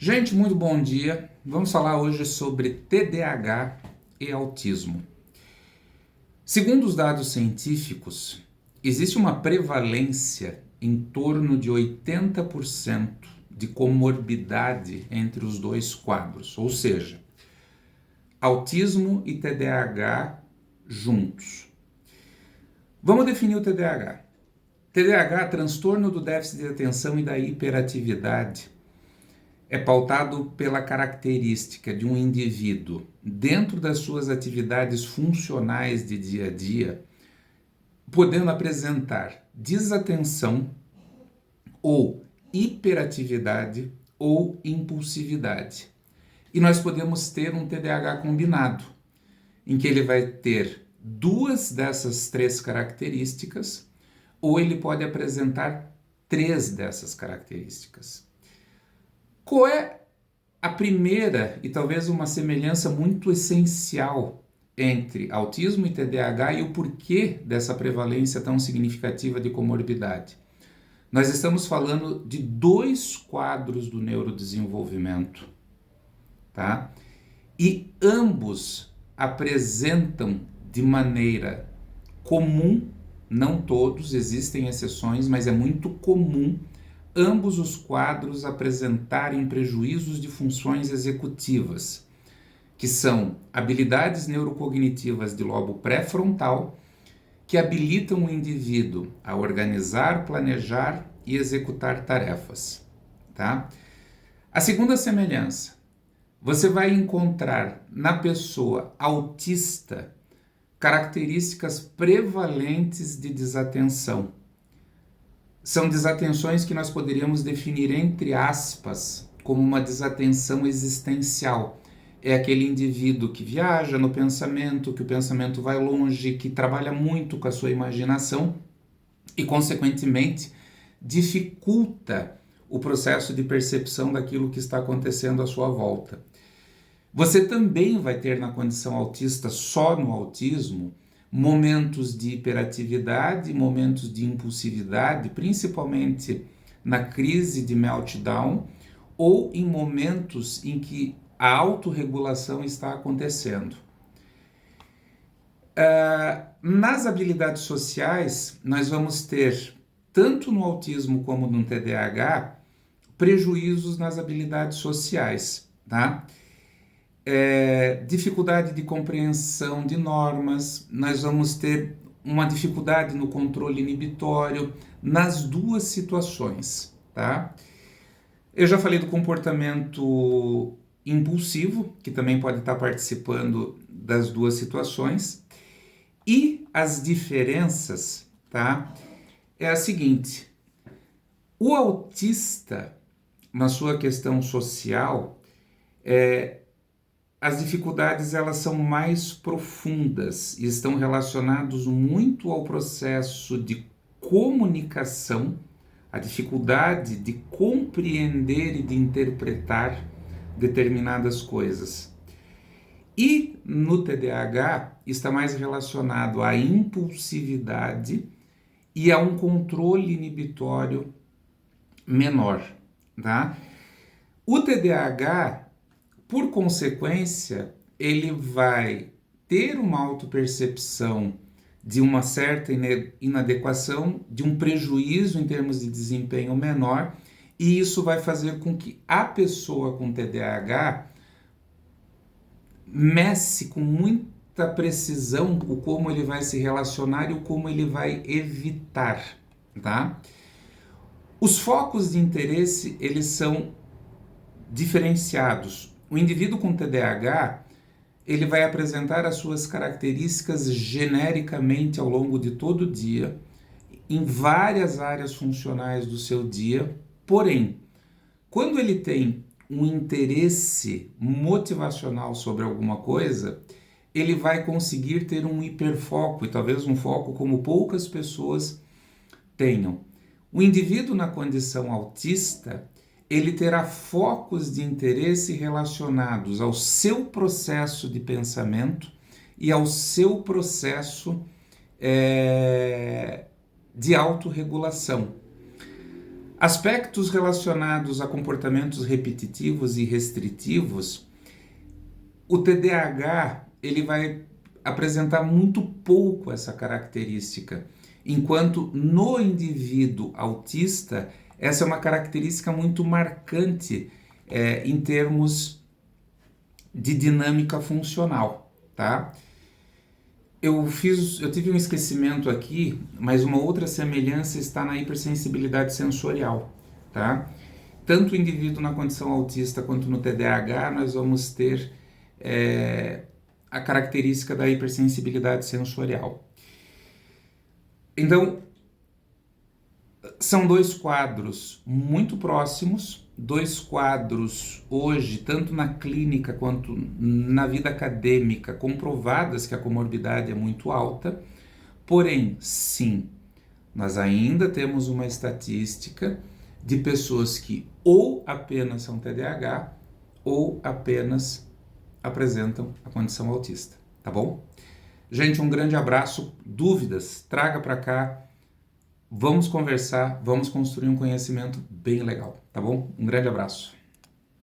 Gente, muito bom dia. Vamos falar hoje sobre TDAH e autismo. Segundo os dados científicos, existe uma prevalência em torno de 80% de comorbidade entre os dois quadros, ou seja, autismo e TDAH juntos. Vamos definir o TDAH. TDAH, transtorno do déficit de atenção e da hiperatividade, é pautado pela característica de um indivíduo, dentro das suas atividades funcionais de dia a dia, podendo apresentar desatenção ou hiperatividade ou impulsividade. E nós podemos ter um TDAH combinado, em que ele vai ter duas dessas três características, ou ele pode apresentar três dessas características. Qual é a primeira e talvez uma semelhança muito essencial entre autismo e TDAH e o porquê dessa prevalência tão significativa de comorbidade? Nós estamos falando de dois quadros do neurodesenvolvimento, tá? E ambos apresentam de maneira comum, não todos, existem exceções, mas é muito comum ambos os quadros apresentarem prejuízos de funções executivas, que são habilidades neurocognitivas de lobo pré-frontal, que habilitam o indivíduo a organizar, planejar e executar tarefas. Tá? A segunda semelhança, você vai encontrar na pessoa autista características prevalentes de desatenção. São desatenções que nós poderíamos definir, entre aspas, como uma desatenção existencial. É aquele indivíduo que viaja no pensamento, que o pensamento vai longe, que trabalha muito com a sua imaginação e, consequentemente, dificulta o processo de percepção daquilo que está acontecendo à sua volta. Você também vai ter na condição autista, só no autismo, momentos de hiperatividade, momentos de impulsividade, principalmente na crise de meltdown ou em momentos em que a autorregulação está acontecendo. Nas habilidades sociais, nós vamos ter, tanto no autismo como no TDAH, prejuízos nas habilidades sociais, tá? Dificuldade de compreensão de normas, nós vamos ter uma dificuldade no controle inibitório nas duas situações, tá? Eu já falei do comportamento impulsivo, que também pode estar participando das duas situações, e as diferenças, tá? É a seguinte, o autista, na sua questão social, as dificuldades elas são mais profundas e estão relacionados muito ao processo de comunicação, a dificuldade de compreender e de interpretar determinadas coisas. E no TDAH está mais relacionado à impulsividade e a um controle inibitório menor, tá? O TDAH, por consequência, ele vai ter uma autopercepção de uma certa inadequação, de um prejuízo em termos de desempenho menor, e isso vai fazer com que a pessoa com TDAH messe com muita precisão o como ele vai se relacionar e o como ele vai evitar, tá? Os focos de interesse, eles são diferenciados. O indivíduo com TDAH, ele vai apresentar as suas características genericamente ao longo de todo o dia, em várias áreas funcionais do seu dia, porém, quando ele tem um interesse motivacional sobre alguma coisa, ele vai conseguir ter um hiperfoco, e talvez um foco como poucas pessoas tenham. O indivíduo na condição autista, ele terá focos de interesse relacionados ao seu processo de pensamento e ao seu processo de autorregulação. Aspectos relacionados a comportamentos repetitivos e restritivos, o TDAH ele vai apresentar muito pouco essa característica, enquanto no indivíduo autista essa é uma característica muito marcante em termos de dinâmica funcional, tá? Eu tive um esquecimento aqui, mas uma outra semelhança está na hipersensibilidade sensorial, tá? Tanto o indivíduo na condição autista quanto no TDAH, nós vamos ter a característica da hipersensibilidade sensorial. Então, são dois quadros muito próximos, dois quadros hoje, tanto na clínica quanto na vida acadêmica, comprovadas que a comorbidade é muito alta, porém, sim, nós ainda temos uma estatística de pessoas que ou apenas são TDAH ou apenas apresentam a condição autista, tá bom? Gente, um grande abraço, dúvidas, traga para cá, vamos conversar, vamos construir um conhecimento bem legal, tá bom? Um grande abraço.